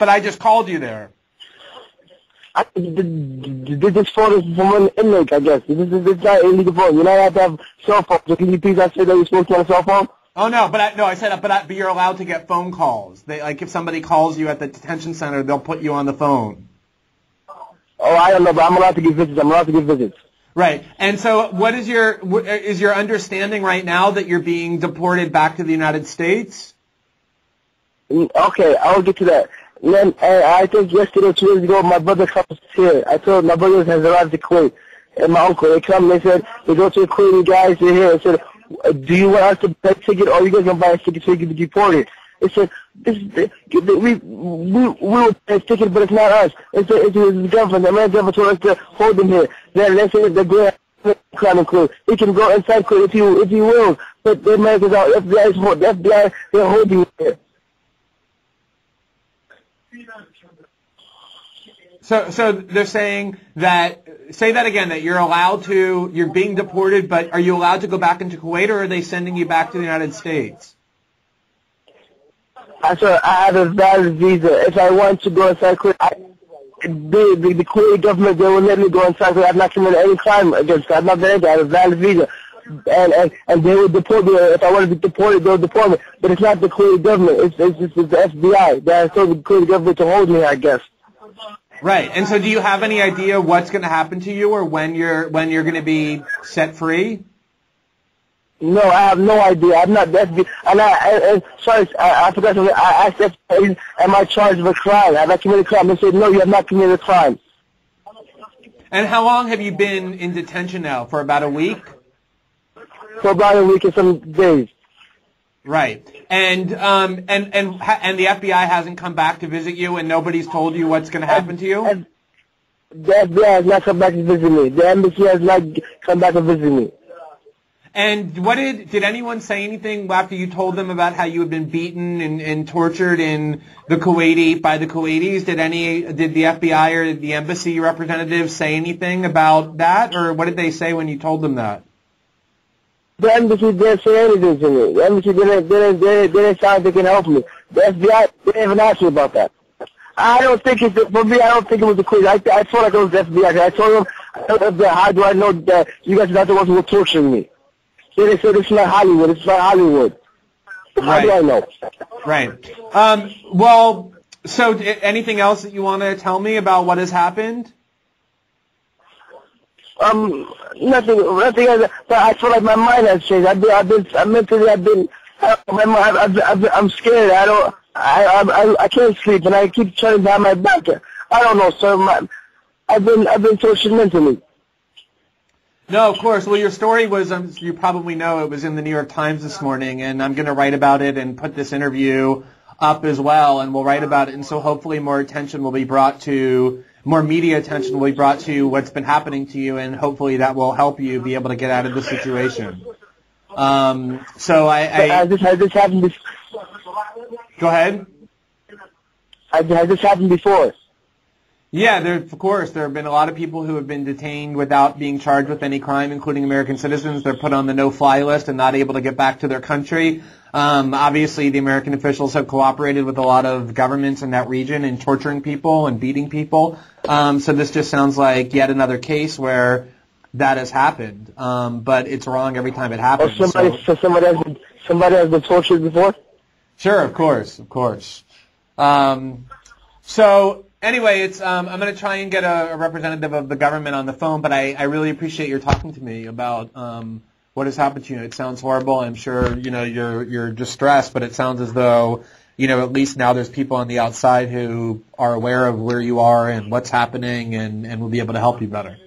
I just called you there. This phone is from an inmate, I guess. This is not an illegal phone. You're not allowed to have cell phones. So can you please not say that you're supposed to have a cell phone? Oh no, I said, but you're allowed to get phone calls. Like if somebody calls you at the detention center, they'll put you on the phone. Oh, I don't know, but I'm allowed to give visits. Right. And so what is your understanding right now that you're being deported back to the United States? Okay, I will get to that. And then I think yesterday, 2 days ago, my brother comes here. I told my brother has arrived to Kuwait, and my uncle. They come and they said, they go to the Kuwaiti guys, they're here. I said, do you want us to buy a ticket, or are you guys going to buy a ticket so you can be deported? They said, we will pay a ticket, but it's not us. It's the government. The American government told us to hold him here. Then they said they're going to crime include. He can go inside Kuwait if he will, but the Americans are, FBI, they're holding him here. So they're saying that, say that again, that you're being deported, but are you allowed to go back into Kuwait, or are they sending you back to the United States? I have a valid visa. If I want to go inside Kuwait, the Kuwait government, they will let me go inside Kuwait. I've not committed any crime against them. I've not done anything. I have a valid visa. And they will deport me. If I want to be deported, they'll deport me. But it's not the Kuwait government. It's the FBI. They have told the Kuwait government to hold me, I guess. Right. And so do you have any idea what's going to happen to you, or when you're going to be set free? No, I have no idea. I'm not FBI. And sorry, I forgot something. I asked FBI, am I charged with a crime? Have I committed a crime? They said, no, you have not committed a crime. And how long have you been in detention now? For about a week? For about a week and some days. Right. And the FBI hasn't come back to visit you, and nobody's told you what's going to happen to you? And the FBI has not come back to visit me. The embassy has not come back to visit me. And did anyone say anything after you told them about how you had been beaten and tortured by the Kuwaitis? Did the FBI or the embassy representatives say anything about that, or what did they say when you told them that? The embassy didn't say anything to me. The embassy didn't sound like they can help me. The FBI didn't even ask me about that. I don't think it was the Kuwait. I felt like it was the FBI. I told them, how do I know that you guys are not the ones who were torturing me? They said it's not Hollywood. It's not Hollywood. How do I know? Right. Well, so anything else that you want to tell me about what has happened? Nothing. But I feel like my mind has changed. I'm scared. I can't sleep, and I keep turning down my back. I don't know, sir. I've been tortured mentally. No, of course. Well, your story was, you probably know, it was in the New York Times this morning, and I'm going to write about it and put this interview up as well, and we'll write about it, and so hopefully more media attention will be brought to what's been happening to you, and hopefully that will help you be able to get out of the situation. Has this happened before? Go ahead. Has this happened before? Yeah, of course. There have been a lot of people who have been detained without being charged with any crime, including American citizens. They're put on the no-fly list and not able to get back to their country. Obviously, the American officials have cooperated with a lot of governments in that region in torturing people and beating people. So this just sounds like yet another case where that has happened. But it's wrong every time it happens. Somebody somebody has been tortured before? Sure, of course. So anyway, it's I'm going to try and get a representative of the government on the phone, but I really appreciate your talking to me about what has happened to you. It sounds horrible. I'm sure you're distressed, but it sounds as though at least now there's people on the outside who are aware of where you are and what's happening and will be able to help you better.